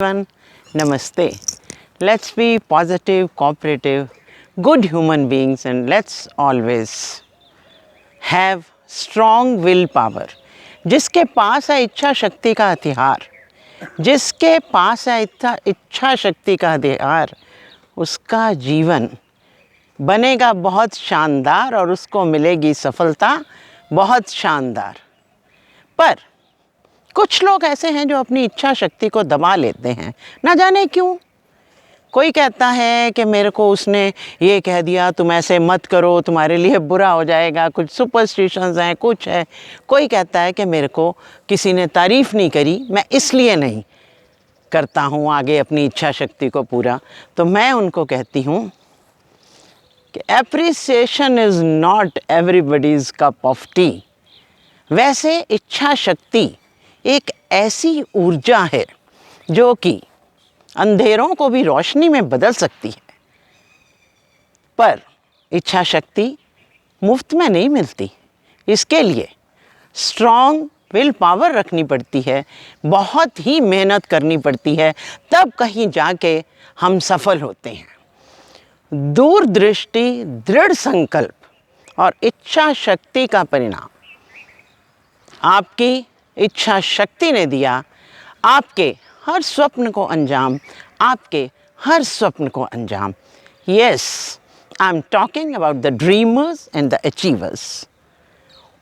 everyone, Namaste. Let's be positive, cooperative, good human beings and let's always have strong willpower. जिसके पास है इच्छा शक्ति का हथियार, जिसके पास है इच्छा शक्ति का हथियार, उसका जीवन बनेगा बहुत शानदार और उसको मिलेगी सफलता बहुत शानदार। पर कुछ लोग ऐसे हैं जो अपनी इच्छा शक्ति को दबा लेते हैं, ना जाने क्यों। कोई कहता है कि मेरे को उसने ये कह दिया तुम ऐसे मत करो, तुम्हारे लिए बुरा हो जाएगा, कुछ सुपरस्टिशंस हैं, कुछ है। कोई कहता है कि मेरे को किसी ने तारीफ़ नहीं करी, मैं इसलिए नहीं करता हूँ आगे अपनी इच्छा शक्ति को पूरा। तो मैं उनको कहती हूँ कि appreciation is not everybody's cup of T. वैसे इच्छा शक्ति एक ऐसी ऊर्जा है जो कि अंधेरों को भी रोशनी में बदल सकती है, पर इच्छा शक्ति मुफ्त में नहीं मिलती। इसके लिए स्ट्रॉन्ग विल पावर रखनी पड़ती है, बहुत ही मेहनत करनी पड़ती है, तब कहीं जाके हम सफल होते हैं। दूरदृष्टि, दृढ़ संकल्प और इच्छा शक्ति का परिणाम आपकी इच्छा शक्ति ने दिया आपके हर स्वप्न को अंजाम, आपके हर स्वप्न को अंजाम। Yes, I'm talking about the dreamers and the achievers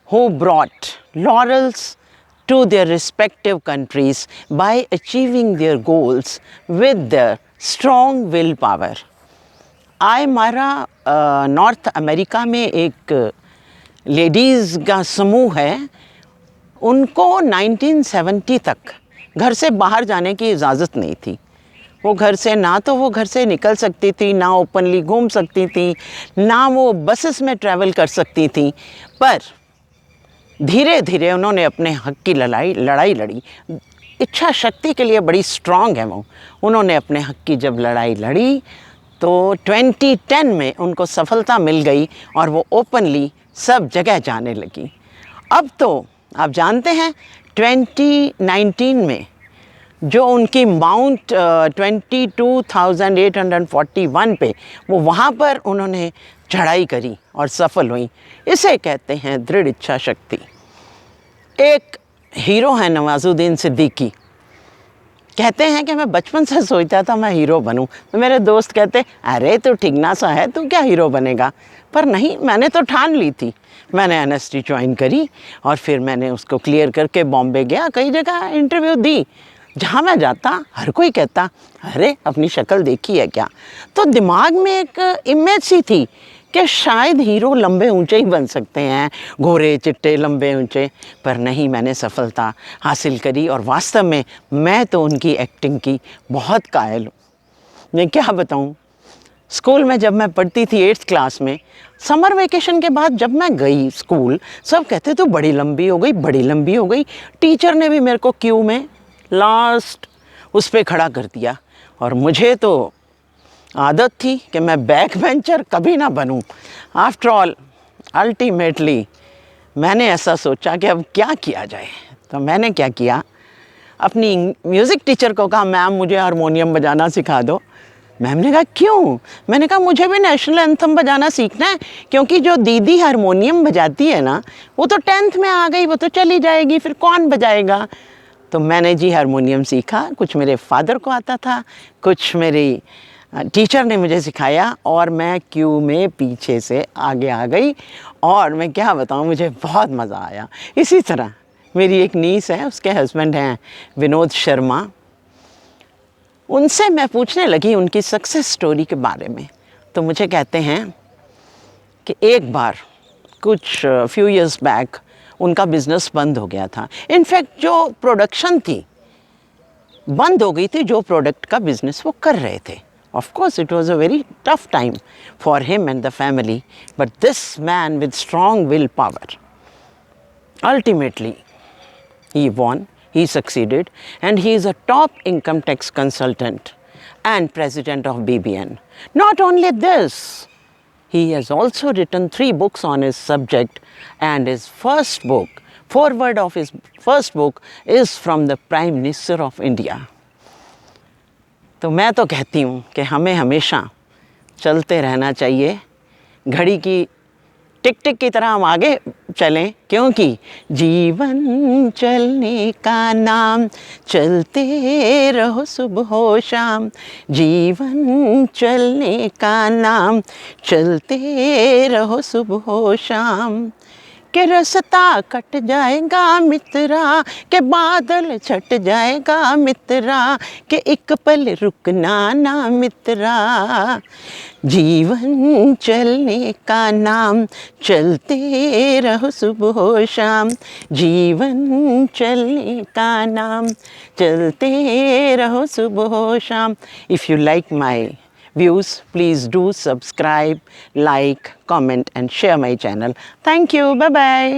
who brought laurels to their respective countries by achieving their goals with their strong willpower. हमारा नॉर्थ अमेरिका में एक लेडीज़ का समूह है, उनको 1970 तक घर से बाहर जाने की इजाज़त नहीं थी। वो घर से वो घर से निकल सकती थी, ना ओपनली घूम सकती थी, ना वो बसेस में ट्रैवल कर सकती थी। पर धीरे धीरे उन्होंने अपने हक़ की लड़ाई लड़ी। इच्छा शक्ति के लिए बड़ी स्ट्रॉन्ग है वो। उन्होंने अपने हक़ की जब लड़ाई लड़ी तो 2010 में उनको सफलता मिल गई और वो ओपनली सब जगह जाने लगी। अब तो आप जानते हैं 2019 में जो उनकी माउंट 22,841 पे वो वहाँ पर उन्होंने चढ़ाई करी और सफल हुई। इसे कहते हैं दृढ़ इच्छा शक्ति। एक हीरो है नवाजुद्दीन सिद्दीकी, कहते हैं कि मैं बचपन से सोचता था मैं हीरो बनूं। तो मेरे दोस्त कहते अरे तू ठिगना सा है, तू क्या हीरो बनेगा। पर नहीं, मैंने तो ठान ली थी। मैंने एनएसटी ज्वाइन करी और फिर मैंने उसको क्लियर करके बॉम्बे गया, कई जगह इंटरव्यू दी। जहाँ मैं जाता हर कोई कहता अरे अपनी शक्ल देखी है क्या। तो दिमाग में एक इमेज सी थी कि शायद हीरो लंबे ऊंचे ही बन सकते हैं, गोरे चिट्टे लंबे ऊंचे। पर नहीं, मैंने सफलता हासिल करी और वास्तव में मैं तो उनकी एक्टिंग की बहुत कायल हूँ। मैं क्या बताऊँ, स्कूल में जब मैं पढ़ती थी 8th क्लास में, समर वेकेशन के बाद जब मैं गई स्कूल, सब कहते तो बड़ी लंबी हो गई, बड़ी लंबी हो गई। टीचर ने भी मेरे को क्यू में लास्ट उस पर खड़ा कर दिया और मुझे तो आदत थी कि मैं बैक बेंचर कभी ना बनूं। आफ्टर ऑल अल्टीमेटली मैंने ऐसा सोचा कि अब क्या किया जाए। तो मैंने क्या किया, अपनी म्यूज़िक टीचर को कहा मैम मुझे हारमोनियम बजाना सिखा दो। मैम ने कहा क्यों? मैंने कहा मुझे भी नेशनल एंथम बजाना सीखना है, क्योंकि जो दीदी हारमोनियम बजाती है ना वो तो 10th में आ गई, वो तो चली जाएगी, फिर कौन बजाएगा। तो मैंने जी हारमोनियम सीखा। कुछ मेरे फादर को आता था, कुछ मेरी टीचर ने मुझे सिखाया और मैं क्यू में पीछे से आगे आ गई। और मैं क्या बताऊँ, मुझे बहुत मज़ा आया। इसी तरह मेरी एक नीस है, उसके हस्बैंड हैं विनोद शर्मा। उनसे मैं पूछने लगी उनकी सक्सेस स्टोरी के बारे में। तो मुझे कहते हैं कि एक बार कुछ फ्यू इयर्स बैक उनका बिज़नेस बंद हो गया था। इनफैक्ट जो प्रोडक्शन थी बंद हो गई थी, जो प्रोडक्ट का बिज़नेस वो कर रहे थे। Of course it was a very tough time for him and the family, but this man with strong will power ultimately he won, he succeeded, and he is a top income tax consultant and president of BBN. Not only this, he has also written 3 books on his subject, and his first book, foreword of his first book is from the Prime Minister of India. तो मैं तो कहती हूँ कि हमें हमेशा चलते रहना चाहिए, घड़ी की टिक टिक की तरह हम आगे चलें, क्योंकि जीवन चलने का नाम, चलते रहो सुबह शाम। जीवन चलने का नाम, चलते रहो सुबह शाम। के रास्ता कट जाएगा मित्रा, के बादल छट जाएगा मित्रा, के एक पल रुकना ना मित्रा। जीवन चलने का नाम, चलते रहो सुबह शाम। जीवन चलने का नाम, चलते रहो सुबह शाम। If you like my views, please do subscribe, like, comment and share my channel. Thank you. Bye bye.